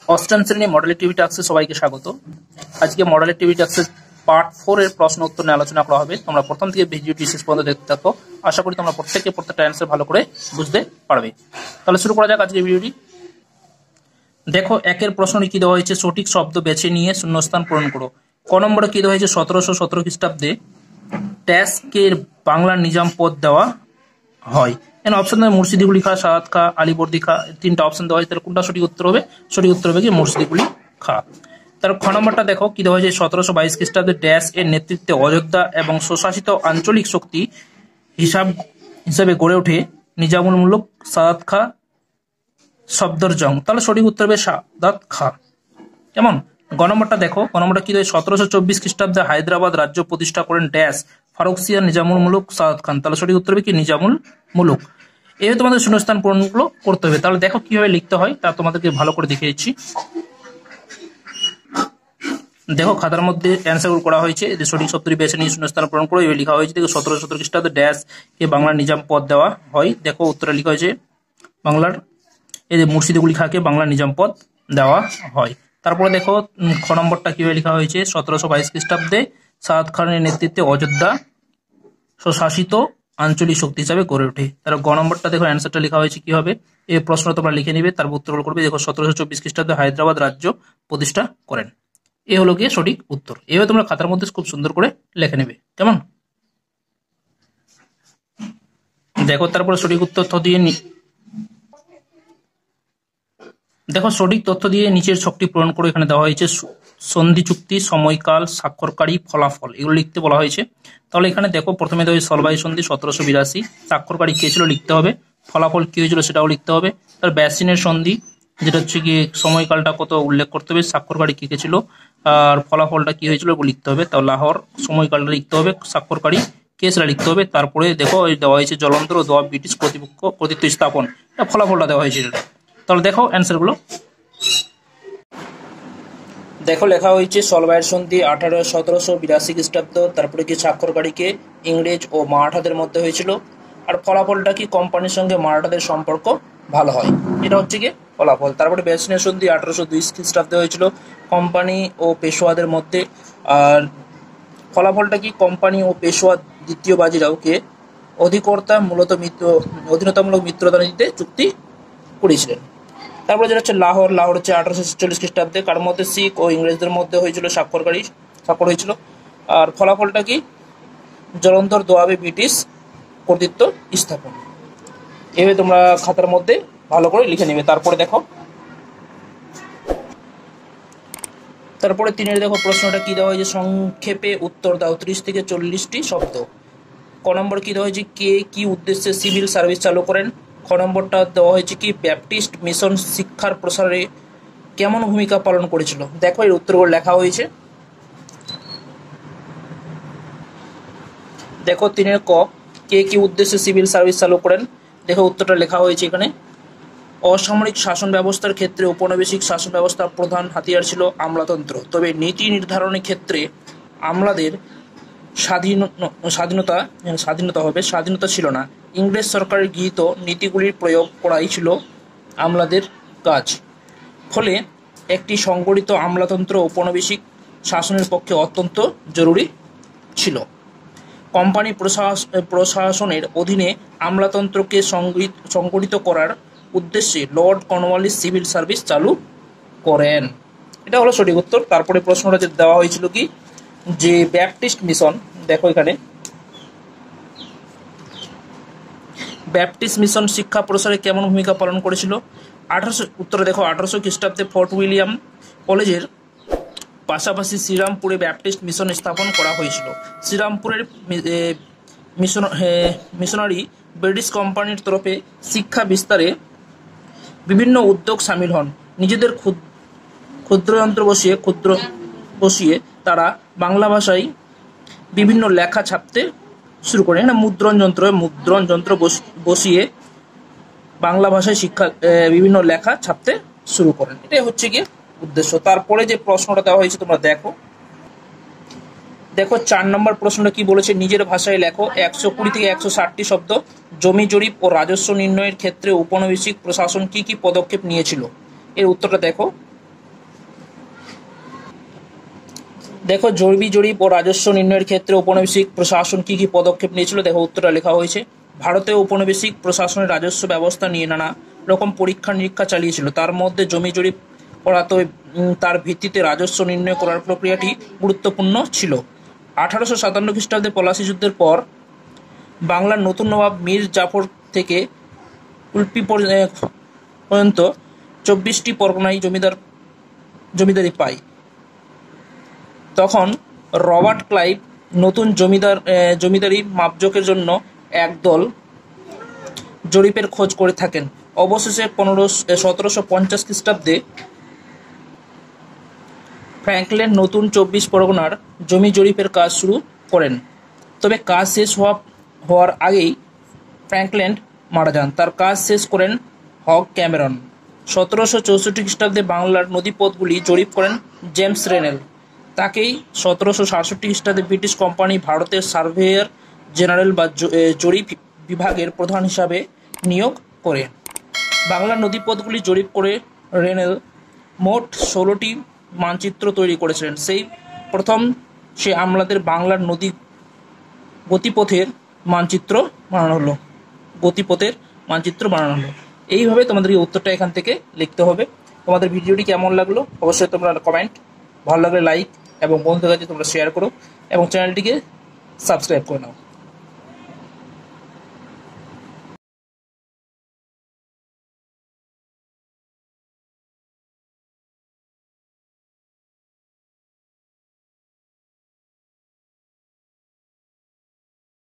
অষ্টম শ্রেণী model activity টাস্কে সবাইকে স্বাগত। আজকে মডেল অ্যাক্টিভিটি টাস্কের পার্ট 4 এর প্রশ্ন উত্তর নিয়ে আলোচনা করা হবে। তোমরা প্রথম থেকে ভিডিওটি শেষ পর্যন্ত দেখতে থাকো। আশা করি তোমরা প্রত্যেকটা অ্যান্সার ভালো করে বুঝতে পারবে। তাহলে শুরু করা যাক আজকের ভিডিওটি। দেখো, একের প্রশ্নটি কি দেওয়া হয়েছে, সঠিক শব্দ বেছে নিয়ে শূন্যস্থান পূরণ করো। ক নম্বরে কি দেওয়া হয়েছে, 1717 খ্রিস্টাব্দে ট্যাস্কের বাংলা নিজাম পদ দেওয়া হয়। এখানে অপশন দেওয়া মুর্শিদিকুলি খা, সাদাত খা, আলিবর্দি খা, তিনটা অপশন দেওয়া হয়েছে। তাহলে কোনটা সঠিক উত্তর হবে? সঠিক উত্তর হবে কি মুর্শিদিকুলি খা। তার খ নম্বরটা দেখো কি দেওয়া হয়েছে, 1722 খ্রিস্টাব্দে ড্যাশ এর নেতৃত্বে অযোধ্যা এবং স্বশাসিত আঞ্চলিক শক্তি হিসাবে গড়ে ওঠে নিজামুল মুলক সাদাত খা সফদরজং। তাহলে সঠিক উত্তর হবে সাদাত খা। কেমন? গ নম্বরটা দেখো, গ নম্বরটা কি দেয়, 1724 খ্রিস্টাব্দে হায়দ্রাবাদ রাজ্য প্রতিষ্ঠা করেন ড্যাশ ফারুকসিয়া নিজামুল মুলক সাদাত খান। তাহলে সঠিক উত্তর হবে কি নিজামুল মুলক। এই তোমাদের শূন্যস্থান পূরণগুলো করতে হবে। তাহলে দেখো কিভাবে লিখতে হয় তা তোমাদেরকে ভালো করে দেখিয়ে দিচ্ছি। দেখো খাতার মধ্যে অ্যান্সার করা হয়েছে, যে সঠিক শব্দটি বেছে নিয়ে শূন্যস্থান পূরণ করে লেখা হয়েছে। দেখো 1717 খ্রিস্টাব্দে ড্যাশ কে বাংলার নিজাম পদ দেওয়া হয়। দেখো উত্তরে লেখা হয়েছে বাংলার এই যে মুর্শিদিকুলি খাকে বাংলার নিজাম পদ দেওয়া হয়। তারপরে দেখো খ নম্বরটা কিভাবে লেখা হয়েছে, 1722 খ্রিস্টাব্দে সাদাত খানের নেতৃত্বে অযোধ্যা স্বশাসিত আঞ্চলিক শক্তি হিসাবে গড়ে ওঠে। তার গ নম্বরটা দেখো অ্যান্সারটা লেখা হয়েছে কি হবে, এই প্রশ্ন তোমরা লিখে নিবে, তারপর উত্তর করবে। দেখো 1724 খ্রিস্টাব্দে হায়দ্রাবাদ রাজ্য প্রতিষ্ঠা করেন। এ হলো গিয়ে সঠিক উত্তর। এভাবে তোমরা খাতার মধ্যে খুব সুন্দর করে লিখে নেবে। কেমন? দেখো তারপরে সঠিক তথ্য দিয়ে দেখো সঠিক তথ্য দিয়ে নিচের ছকটি পূরণ করে এখানে দেওয়া হয়েছে সন্ধি চুক্তি, সময়কাল, স্বাক্ষরকারী, ফলাফল, এগুলো লিখতে বলা হয়েছে। তাহলে এখানে দেখো প্রথমে দেওয়া হয়েছে সলবাই সন্ধি 1782, স্বাক্ষরকারী কে ছিল লিখতে হবে, ফলাফল কি হয়েছিল সেটাও লিখতে হবে। তার ব্যাসিনের সন্ধি যেটা হচ্ছে কি সময়কালটা কত উল্লেখ করতে হবে, স্বাক্ষরকারী কে ছিল, আর ফলাফলটা কি হয়েছিল লিখতে হবে। তাও লাহোর সময়কালটা লিখতে হবে, স্বাক্ষরকারী কে সেটা লিখতে হবে। তারপরে দেখো দেওয়া হয়েছে জলন্ধর ও দোয়াব ব্রিটিশ কর্তৃত্ব স্থাপন, ফলাফলটা দেওয়া হয়েছে। তাহলে দেখো অ্যান্সার গুলো। দেখো লেখা হয়েছে সলবাইয়ের সন্ধি 1782 খ্রিস্টাব্দ, তারপরে কি স্বাক্ষরকারীকে ইংরেজ ও মারাঠাদের মধ্যে হয়েছিল, আর ফলাফলটা কি কোম্পানির সঙ্গে মারাঠাদের সম্পর্ক ভালো হয়, এটা হচ্ছে কি ফলাফল। তারপরে ব্যাসিনের সন্ধি 1802 খ্রিস্টাব্দে হয়েছিল কোম্পানি ও পেশোয়াদের মধ্যে, আর ফলাফলটা কি কোম্পানি ও পেশোয়া দ্বিতীয় বাজিরাওকে অধীনতামূলক মিত্রতা নীতিতে চুক্তি করেছিলেন। তারপরে যেটা হচ্ছে লাহোর হচ্ছে 1846 খ্রিস্টাব্দে, কার মধ্যে শিখ ও ইংরেজদের মধ্যে হয়েছিল স্বাক্ষর হয়েছিল, আর ফলাফলটা কি জলন্ধর দোয়াবে ব্রিটিশ কর্তৃত্ব স্থাপন। এভাবে তোমরা খাতার মধ্যে ভালো করে লিখে নেবে। তারপরে দেখো তারপরে তিনের দেখো প্রশ্নটা কি দেওয়া হয়েছে, সংক্ষেপে উত্তর দাও 30 থেকে 40টি শব্দ। ক নম্বর কি দেওয়া হয়েছে, কে কি উদ্দেশ্যে সিভিল সার্ভিস চালু করেন। খ নম্বরটা দেওয়া হয়েছে কি ব্যাপটিস্ট মিশন শিক্ষার প্রসারে কেমন ভূমিকা পালন করেছিল। দেখো এর উত্তরগুলো লেখা হয়েছে। দেখো 3 ক, কে কি উদ্দেশ্যে সিভিল সার্ভিস চালু করেন। দেখো উত্তরটা লেখা হয়েছে এখানে, অসামরিক শাসন ব্যবস্থার ক্ষেত্রে ঔপনিবেশিক শাসন ব্যবস্থার প্রধান হাতিয়ার ছিল আমলাতন্ত্র, তবে নীতি নির্ধারণের ক্ষেত্রে আমলাদের স্বাধীনতা ছিল না। ইংরেজ সরকারের গৃহীত নীতিগুলির প্রয়োগ করাই ছিল আমলাদের কাজ। ফলে একটি সংগঠিত আমলাতন্ত্র ঔপনিবেশিক শাসনের পক্ষে অত্যন্ত জরুরি ছিল। কোম্পানি প্রশাসনের অধীনে আমলাতন্ত্রকে সংগঠিত করার উদ্দেশ্যে লর্ড কর্নওয়ালিস সিভিল সার্ভিস চালু করেন। এটা হলো সঠিক উত্তর। তারপরে প্রশ্নটা যে দেওয়া হয়েছিল কি, যে ব্যাপটিস্ট মিশন, দেখো এখানে ব্যাপটিস্ট মিশন শিক্ষা প্রসারে কেমন ভূমিকা পালন করেছিল। উত্তরে দেখো 1800 খ্রিস্টাব্দে ফোর্ট উইলিয়াম কলেজের পাশাপাশি শ্রীরামপুরে ব্যাপটিস্ট মিশন স্থাপন করা হয়েছিল। শ্রীরামপুরের মিশনারি ব্রিটিশ কোম্পানির তরফে শিক্ষা বিস্তারে বিভিন্ন উদ্যোগ সামিল হন। নিজেদের ক্ষুদ্র বসিয়ে তারা বাংলা ভাষায় বিভিন্ন লেখা ছাপতে শুরু করেন। এখানে মুদ্রণ যন্ত্র বসিয়ে বাংলা ভাষায় বিভিন্ন লেখা ছাপতে শুরু করেন। এটাই হচ্ছে গিয়ে উদ্দেশ্য। তারপরে যে প্রশ্নটা দেওয়া হয়েছে তোমরা দেখো 4 নম্বর প্রশ্নটা কি বলেছে, নিজের ভাষায় লেখো 120 থেকে 160টি শব্দ। জমি জরিপ ও রাজস্ব নির্ণয়ের ক্ষেত্রে ঔপনিবেশিক প্রশাসন কি কি পদক্ষেপ নিয়েছিল। এর উত্তরটা দেখো। দেখো জরিপ জরিপ ও রাজস্ব নির্ণয়ের ক্ষেত্রে ঔপনিবেশিক প্রশাসন কি কি পদক্ষেপ নিয়েছিল, দেখো উত্তরটা লেখা হয়েছে। ভারতে ঔপনিবেশিক প্রশাসনের রাজস্ব ব্যবস্থা নিয়ে নানা রকম পরীক্ষা নিরীক্ষা চালিয়েছিল। তার মধ্যে জমি জরিপ করাতে তার ভিত্তিতে রাজস্ব নির্ণয় করার প্রক্রিয়াটি গুরুত্বপূর্ণ ছিল। 1857 খ্রিস্টাব্দে পলাশী যুদ্ধের পর বাংলার নতুন নবাব মীর জাফর থেকে কুলপি পর্যন্ত 24টি পরগনায় জমিদারি পায়। তখন রবার্ট ক্লাইভ নতুন জমিদারি মাপজোকের জন্য একদল জরিপের খোঁজ করে থাকেন। অবশেষে 1750 খ্রিস্টাব্দে ফ্র্যাঙ্কল্যান্ড নতুন 24 পরগনার জমি জরিপের কাজ শুরু করেন। তবে কাজ শেষ হওয়ার আগেই ফ্র্যাঙ্কল্যান্ড মারা যান। তার কাজ শেষ করেন হগ ক্যামেরন। 1764 খ্রিস্টাব্দে বাংলার নদীপথগুলি জরিপ করেন জেমস রেনেল। তাকেই 1767 খ্রিস্টাব্দে ব্রিটিশ কোম্পানি ভারতের সার্ভেয়ার জেনারেল বা জরিপ বিভাগের প্রধান হিসাবে নিয়োগ করে। বাংলার নদীপথগুলি জরিপ করে রেনেল মোট 16টি মানচিত্র তৈরি করেছিলেন। সেই প্রথম সে আমলাদের বাংলার নদী গতিপথের মানচিত্র বানানো হলো। এইভাবে তোমাদেরকে উত্তরটা এখান থেকে লিখতে হবে। তোমাদের ভিডিওটি কেমন লাগলো অবশ্যই তোমরা কমেন্ট, ভালো লাগলে লাইক এবং বন্ধুদের কাছে তোমরা শেয়ার করো এবং চ্যানেলটিকে সাবস্ক্রাইব করে নাও।